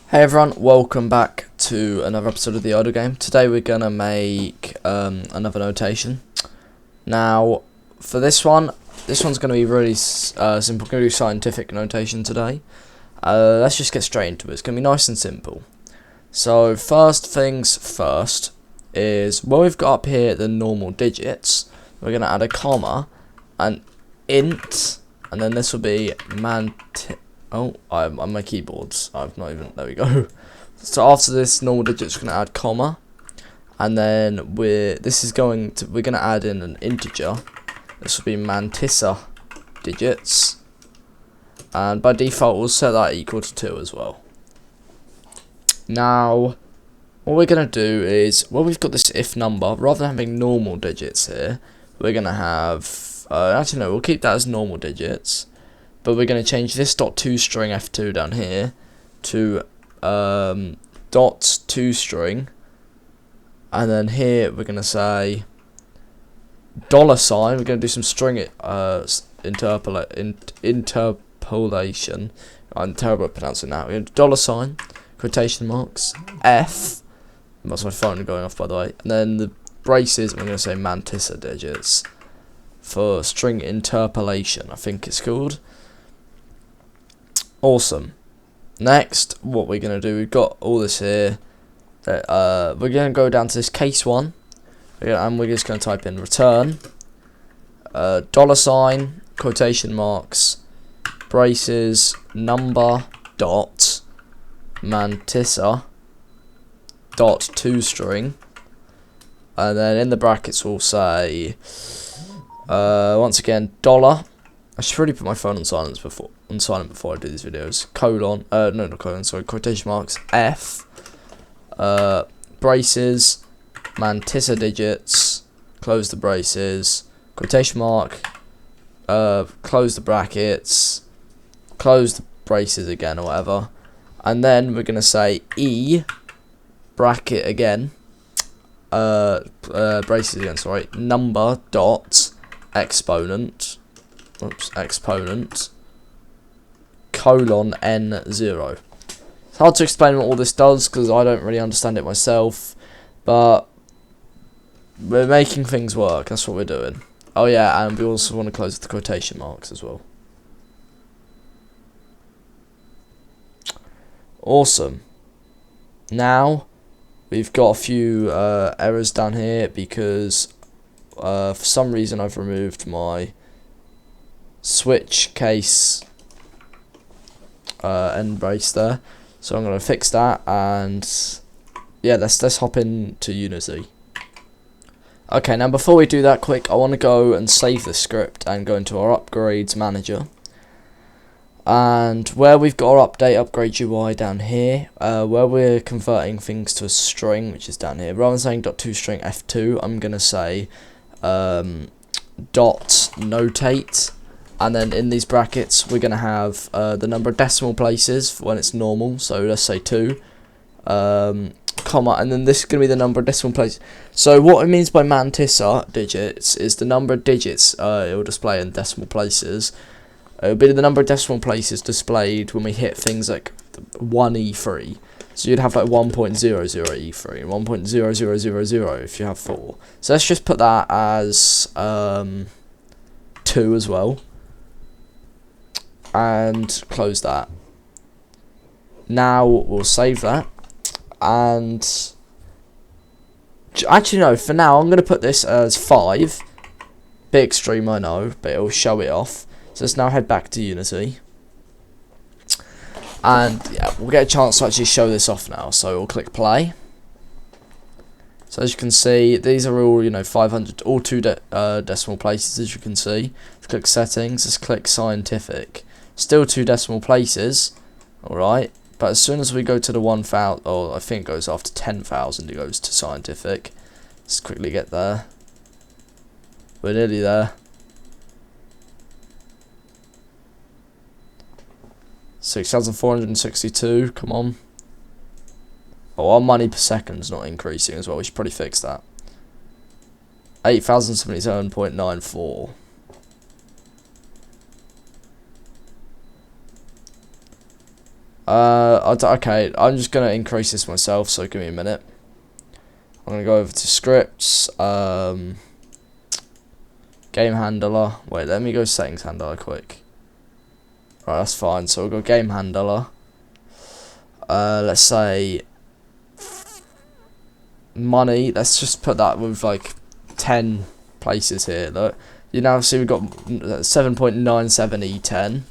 Hey everyone, welcome back to another episode of the Idle Game. Today we're going to make another notation. Now, for this one's going to be really simple. We're going to do scientific notation today. Let's just get straight into it. It's going to be nice and simple. So, first things first is, well, we've got up here the normal digits. We're going to add a comma, an int, and then this will be on my keyboards. I've not even. There we go. So after this normal digits, we're gonna add comma, and then we're gonna add in an integer. This will be mantissa digits, and by default we'll set that equal to 2 as well. Now, what we're gonna do is, well, we've got this if number. Rather than having normal digits here, we're gonna have. Actually, no, we'll keep that as normal digits. But we're going to change this .toString f2 down here to .toString, and then here we're going to say $sign. We're going to do some string interpolation. I'm terrible at pronouncing that. We're going to do $sign, quotation marks, F. That's my phone going off, by the way. And then the braces, I'm going to say mantissa digits for string interpolation, I think it's called. Awesome. Next, what we're going to do, we've got all this here. We're going to go down to this case 1. And we're just going to type in return, $sign, quotation marks, braces, number, dot, mantissa, dot toString. And then in the brackets we'll say, once again, dollar. I should really put my phone on silent before I do these videos. Colon, not colon, sorry, quotation marks, F, braces, mantissa digits, close the braces, quotation mark, close the brackets, close the braces again, or whatever, and then we're gonna say E, bracket again, braces again, sorry, number dot exponent. Exponent colon n0. It's hard to explain what all this does because I don't really understand it myself, but we're making things work. That's what we're doing. Oh yeah, and we also want to close the quotation marks as well. Awesome. Now we've got a few errors down here because for some reason I've removed my switch case end brace there, so I'm going to fix that, and yeah, let's hop into Unity. Okay, now before we do that quick, I want to go and save the script and go into our upgrades manager, and where we've got our upgrade UI down here, where we're converting things to a string, which is down here, rather than saying .toString f2, I'm going to say .notate. And then in these brackets, we're going to have the number of decimal places when it's normal. So let's say 2, comma, and then this is going to be the number of decimal places. So what it means by mantissa digits is the number of digits it will display in decimal places. It will be the number of decimal places displayed when we hit things like 1E3. So you'd have like 1.00E3 and 1.0000 if you have 4. So let's just put that as 2 as well. And close that. Now we'll save that, and actually no, for now I'm going to put this as 5. Bit extreme, I know, but it'll show it off. So let's now head back to Unity, and yeah, we'll get a chance to actually show this off now. So we'll click play. So as you can see, these are all 500, all 2 decimal places. As you can see, let's click settings. Let's click scientific. Still 2 decimal places, alright, but as soon as we go to the 1,000, or I think it goes after 10,000, it goes to scientific. Let's quickly get there. We're nearly there. 6,462, come on. Oh, our money per second's not increasing as well, we should probably fix that. 8,077.94. Okay, I'm just going to increase this myself, so give me a minute. I'm going to go over to scripts, game handler. Wait, let me go settings handler quick. Right, that's fine. So we'll go game handler. Let's say money. Let's just put that with like 10 places here. Look, you now see we've got 7.97 E10.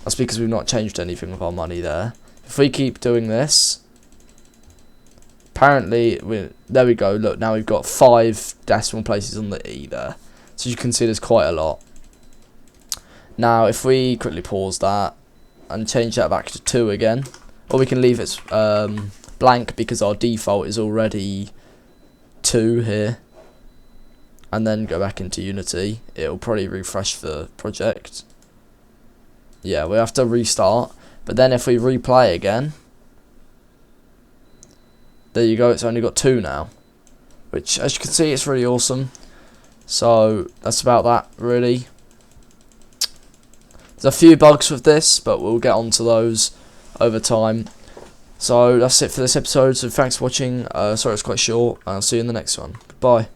That's because we've not changed anything with our money there. If we keep doing this, apparently there we go. Look, now we've got 5 decimal places on the E there. So you can see there's quite a lot. Now, if we quickly pause that and change that back to 2 again, or we can leave it blank because our default is already 2 here, and then go back into Unity. It'll probably refresh the project. Yeah, we have to restart, but then if we replay again, there you go, it's only got 2 now, which, as you can see, it's really awesome. So that's about that, really. There's a few bugs with this, but we'll get onto those over time. So that's it for this episode. So thanks for watching. Sorry it's quite short, and I'll see you in the next one. Goodbye.